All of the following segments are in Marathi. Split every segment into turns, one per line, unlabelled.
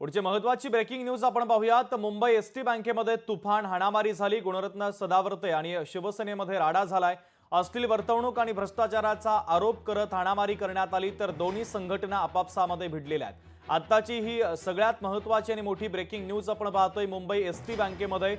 पुढची महत्त्वाची ब्रेकिंग न्यूज आपण पाहूयात। मुंबई एसटी बँकेमध्ये तुफान हाणामारी झाली। गुणरत्न सदावर्ते आणि शिवसेनेमध्ये राडा झालाय। अश्लील वर्तवणूक आणि भ्रष्टाचाराचा आरोप करत हाणामारी करण्यात आली, तर दोन्ही संघटना आपापसामध्ये भिडलेल्या आहेत। आताची ही सगळ्यात महत्त्वाची आणि मोठी ब्रेकिंग न्यूज आपण पाहतोय। मुंबई एसटी बँकेमध्ये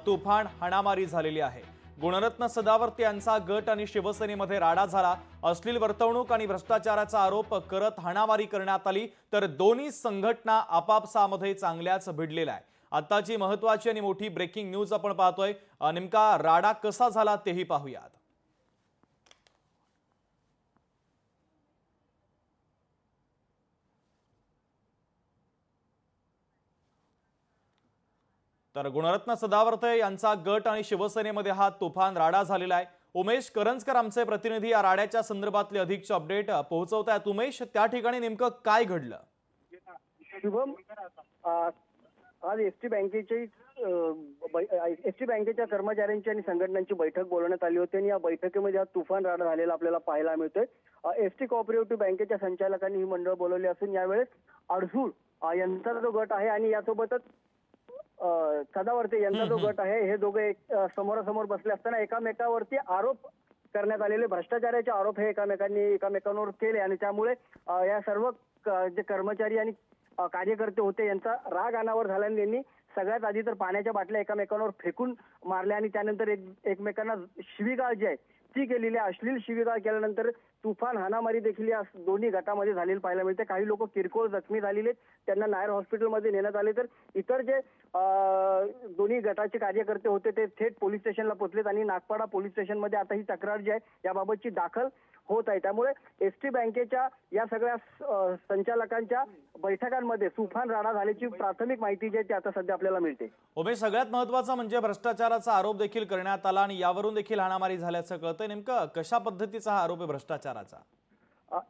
तुफान हाणामारी झालेली आहे। गुणरत्न सदावर्ते यांचा गट आणि शिवसेनेमध्ये राडा झाला। अश्लील वर्तवणूक आणि भ्रष्टाचाराचा आरोप करत हाणामारी करण्यात आली, तर दोन्ही संघटना आपापसामध्ये चांगल्याच भिडलेल्या आहे। आताची महत्त्वाची आणि मोठी ब्रेकिंग न्यूज आपण पाहतोय। नेमका राडा कसा झाला तेही पाहूयात। तर गुणरत्न सदावर्ते यांचा गट आणि शिवसेनेमध्ये हा तुफान राडा झालेला आहे। उमेश करंजकर आमचे प्रतिनिधी या राड्याच्या संदर्भातले अधिकचे अपडेट पोहोचवतायत। उमेश, त्या ठिकाणी नेमकं काय घडलं?
शुभम, आज एसटी बँकेच्या कर्मचाऱ्यांची आणि संघटनांची बैठक बोलवण्यात आली होती आणि या बैठकीमध्ये आज तुफान राडा झालेला आपल्याला पाहायला मिळतोय। एसटी कोऑपरेटिव्ह बँकेच्या संचालकांनी ही मंडळ बोलवली असून यावेळेस अडसूळ यांचा जो गट आहे आणि यासोबतच सदावर्ते यांचा जो गट आहे, हे दोघे समोरासमोर बसले असताना एकामेकावरती आरोप करण्यात आलेले भ्रष्टाचाराचे आरोप हे एकामेकांवर केले आणि त्यामुळे या सर्व जे कर्मचारी आणि कार्यकर्ते होते यांचा राग अनावर झाल्याने त्यांनी सगळ्यात आधी तर पाण्याच्या बाटल्या एकामेकांवर फेकून मारल्या आणि त्यानंतर एकमेकांना शिवीगाळ जी आहे ती केलेली आहे। अश्लील शिवीगाळ केल्यानंतर तुफान हाणामारी देखील या दोन्ही गटामध्ये झालेली पाहायला मिळते। काही लोक किरकोळ जखमी झालेले, त्यांना नायर हॉस्पिटलमध्ये नेण्यात आले, तर इतर जे दोन्ही गटाचे कार्यकर्ते होते ते थेट पोलीस स्टेशनला पोहोचलेत आणि नागपाडा पोलीस स्टेशनमध्ये आता ही तक्रार जी आहे याबाबतची दाखल होत आहे। त्यामुळे एसटी बँकेच्या या सगळ्या संचालकांच्या बैठकांमध्ये तुफान राडा झाल्याची प्राथमिक माहिती जी आहे ती आता सध्या आपल्याला मिळते।
उमेश, सगळ्यात महत्त्वाचं म्हणजे भ्रष्टाचाराचा आरोप देखील करण्यात आला आणि यावरून देखील हाणामारी झाल्याचं कळतंय। नेमकं कशा पद्धतीचा हा आरोप आहे भ्रष्टाचाराचा?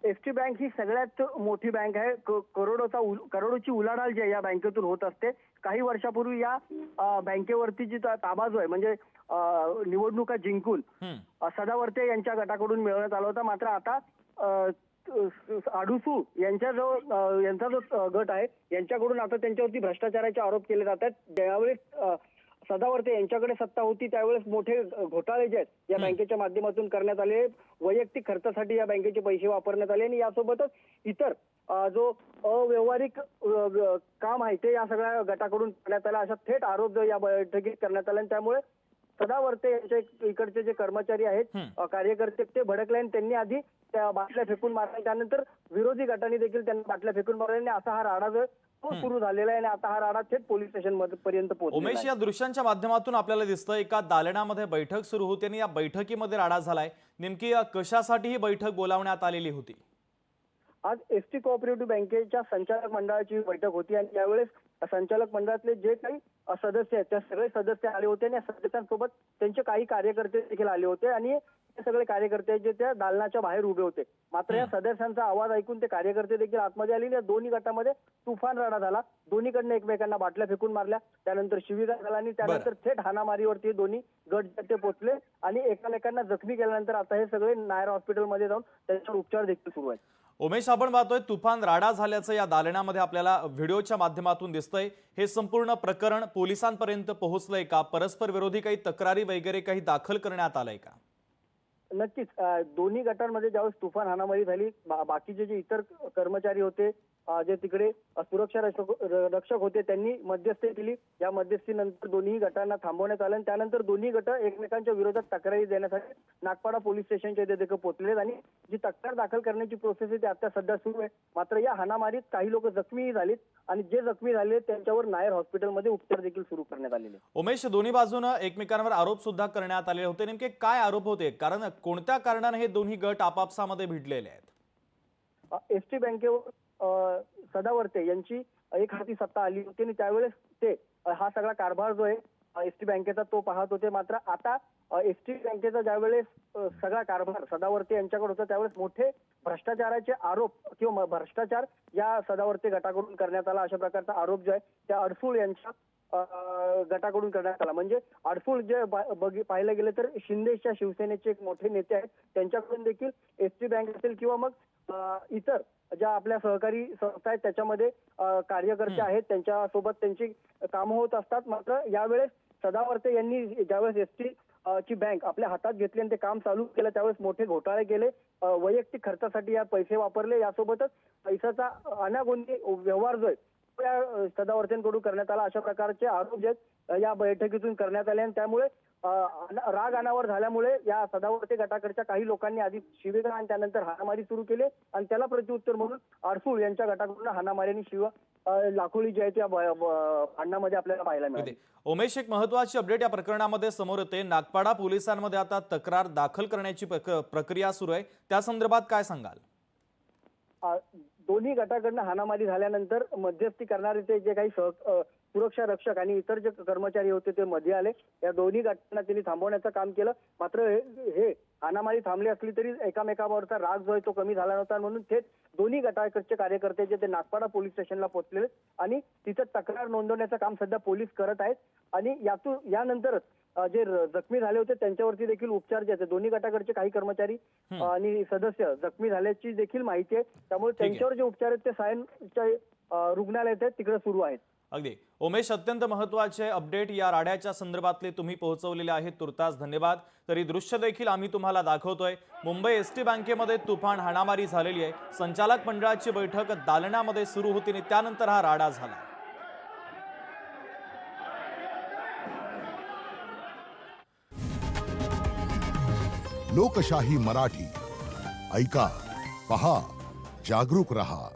एसटी बँक ही सगळ्यात मोठी बँक आहे। करोडोची उलाढाल जी आहे या बँकेतून होत असते। काही वर्षापूर्वी या बँकेवरती जी ताबा जो आहे म्हणजे निवडणुका जिंकून सदावर्ते यांच्या गटाकडून मिळवण्यात आला होता। मात्र आता अडसूळ यांचा जो गट आहे यांच्याकडून आता त्यांच्यावरती भ्रष्टाचाराचे आरोप केले जातात। ज्यावेळेस सदावर्ते यांच्याकडे सत्ता होती त्यावेळेस मोठे घोटाळे जे आहेत या बँकेच्या माध्यमातून करण्यात आले। वैयक्तिक खर्चासाठी या बँकेचे पैसे वापरण्यात आले आणि यासोबतच इतर जो अव्यवहारिक काम आहे ते या सगळ्या गटाकडून करण्यात आला, अशा थेट आरोप या बैठकीत करण्यात आले। त्यामुळे सदावर्ते यांच्या इकडचे जे कर्मचारी आहेत, कार्यकर्ते, ते भडकले आणि त्यांनी आधी त्या बाटल्या फेकून मारल्या, त्यानंतर विरोधी गटाने देखील त्यांना बाटल्या फेकून मारल्या आणि असा हा राडा जो सुरू झालेला आहे आणि आता हा राडा थेट पोलीस स्टेशन पर्यंत पोहोचला।
उमेश, या दृश्यांच्या माध्यमातून आपल्याला दिसतं एका दालनामध्ये बैठक सुरू होती आणि या बैठकीमध्ये राडा झालाय। नेमकी कशासाठी ही बैठक बोलावण्यात आलेली होती?
आज एसटी कोऑपरेटिव्ह बँकेच्या संचालक मंडळाची बैठक होती आणि यावेळेस संचालक मंडळातले जे काही सदस्य आहेत त्या सगळे सदस्य आले होते आणि या सदस्यांसोबत त्यांचे काही कार्यकर्ते देखील आले होते आणि हे सगळे कार्यकर्ते जे त्या दालनाच्या बाहेर उभे होते। मात्र या सदस्यांचा आवाज ऐकून ते कार्यकर्ते देखील आतमध्ये आले। या दोन्ही गटामध्ये तुफान राडा झाला। दोन्हीकडनं एकमेकांना बाटल्या फेकून मारल्या, त्यानंतर शिवीगाळ झाला आणि त्यानंतर थेट हाणामारीवरती दोन्ही गट ते पोहोचले आणि एकमेकांना जखमी केल्यानंतर आता हे सगळे नायर हॉस्पिटलमध्ये जाऊन त्यांच्यावर उपचार देखील सुरू आहेत।
उमेश, आपण पाहतोय तुफान राडा झाल्याचं या दालनामध्ये आपल्याला व्हिडिओच्या माध्यमातून दिसतंय। हे संपूर्ण प्रकरण पोलिसांपर्यंत पोहोचलंय का? परस्पर विरोधी काही तक्रारी वगैरे काही दाखल करण्यात आलंय का?
नक्कीच दोन्ही गटांमध्ये ज्यावेळेस तुफान हाणामारी झाली, बाकीचे जे इतर कर्मचारी होते, जे तिकडे सुरक्षा रक्षक होते, त्यांनी मध्यस्थी केली। या मध्यस्थीनंतर दोन्ही गटांना थांबवण्यात आलं आणि त्यानंतर दोन्ही गट एकमेकांच्या विरोधात तक्रारी देण्यासाठी नागपाडा पोलीस स्टेशनच्या इथे देखील पोहोचले आणि जी तक्रार दाखल करण्याची प्रोसेस आहे ती आता सध्या सुरू आहे। मात्र या हाणामारीत काही लोक जखमी झालीत आणि जे जखमी झाले त्यांच्यावर नायर हॉस्पिटलमध्ये उपचार देखील सुरू करण्यात आलेले।
उमेश, दोन्ही बाजूने एकमेकांवर आरोप सुद्धा करण्यात आले होते। नेमके काय आरोप होते? कारण कोणत्या कारणाने हे दोन्ही गट आपापसामध्ये भिडलेले आहेत?
एसटी बँकेवर सदावर्ते यांची एक हाती सत्ता आली होती आणि त्यावेळेस ते हा सगळा कारभार जो आहे एसटी बँकेचा तो पाहत होते। मात्र आता एसटी बँकेचा ज्यावेळेस सगळा कारभार सदावर्ते यांच्याकडे होता त्यावेळेस मोठे भ्रष्टाचाराचे आरोप किंवा भ्रष्टाचार या सदावर्ते गटाकडून करण्यात आला, अशा प्रकारचा आरोप जो आहे त्या अडसूळ यांच्या गटाकडून करण्यात आला। म्हणजे अडसूळ जे पाहिलं गेलं तर शिंदेच्या शिवसेनेचे एक मोठे नेते आहेत, त्यांच्याकडून देखील एसटी बँक असेल किंवा मग इतर ज्या आपल्या सहकारी संस्था आहेत त्याच्यामध्ये कार्यकर्ते आहेत, त्यांच्यासोबत त्यांची कामं होत असतात. मात्र यावेळेस सदावर्ते यांनी ज्यावेळेस एसटी ची बँक आपल्या हातात घेतली आणि ते काम चालू केलं त्यावेळेस मोठे घोटाळे केले, वैयक्तिक खर्चासाठी या पैसे वापरले, यासोबतच पैशाचा अनागोंदी व्यवहार जो आहे तो या सदावर्तेंकडून करण्यात आला. अशा प्रकारचे आरोप जे आहेत या बैठकीतून करण्यात आले आणि त्यामुळे राग अनावर झाल्यामुळे या सदावर्ते गटाकडच्या काही लोकांनी आधी शिवीगाळ आणि त्यानंतर हाणामारी सुरू केली आणि त्याला प्रत्युत्तर म्हणून आरसूळ यांच्या गटाकडून हाणामारी आणि लाखोळी जी आहे त्या भांडणामध्ये आपल्याला पाहायला मिळाली.
उमेश, एक महत्वाची अपडेट या प्रकरणामध्ये समोर येते. नागपाडा पोलिसांमध्ये आता तक्रार दाखल करण्याची प्रक्रिया सुरू आहे, त्या संदर्भात काय सांगाल?
दोन्ही गटाकडनं हाणामारी झाल्यानंतर मध्यस्थी करणारे ते जे काही सुरक्षा रक्षक आणि इतर जे कर्मचारी होते ते मध्ये आले. या दोन्ही गटांना त्यांनी थांबवण्याचं काम केलं. मात्र हे हाणामारी थांबली असली तरी एकामेकावरचा राग जो आहे तो कमी झाला नव्हता, म्हणून थेट दोन्ही गटाकडचे कार्यकर्ते जे ते नागपाडा पोलीस स्टेशनला पोहोचलेले आणि तिथं तक्रार नोंदवण्याचं काम सध्या पोलीस करत आहेत. आणि यानंतरच जे जखमी झाले होते त्यांच्यावरती देखील उपचार जे आहेत, दोन्ही गटाकडचे काही कर्मचारी आणि सदस्य जखमी झाल्याची देखील माहिती आहे. त्यामुळे त्यांच्यावर जे उपचार आहेत ते सायनच्या रुग्णालयात आहेत तिकडे सुरू आहेत.
अगदी उमेश, अत्यंत महत्वाचे अपडेट या राड्याच्या संदर्भातले तुम्ही पोहोचवलेले आहेत, तुर्तास धन्यवाद. तरी दृश्य देखील आम्ही तुम्हाला दाखवतोय. मुंबई एसटी बँकेमध्ये तुफान हाणामारी झालेली आहे. संचालक मंडळाची बैठक दालनामध्ये सुरू होती आणि त्यानंतर हा राडा झाला.
लोकशाही मराठी ऐका, पहा, जागरूक रहा.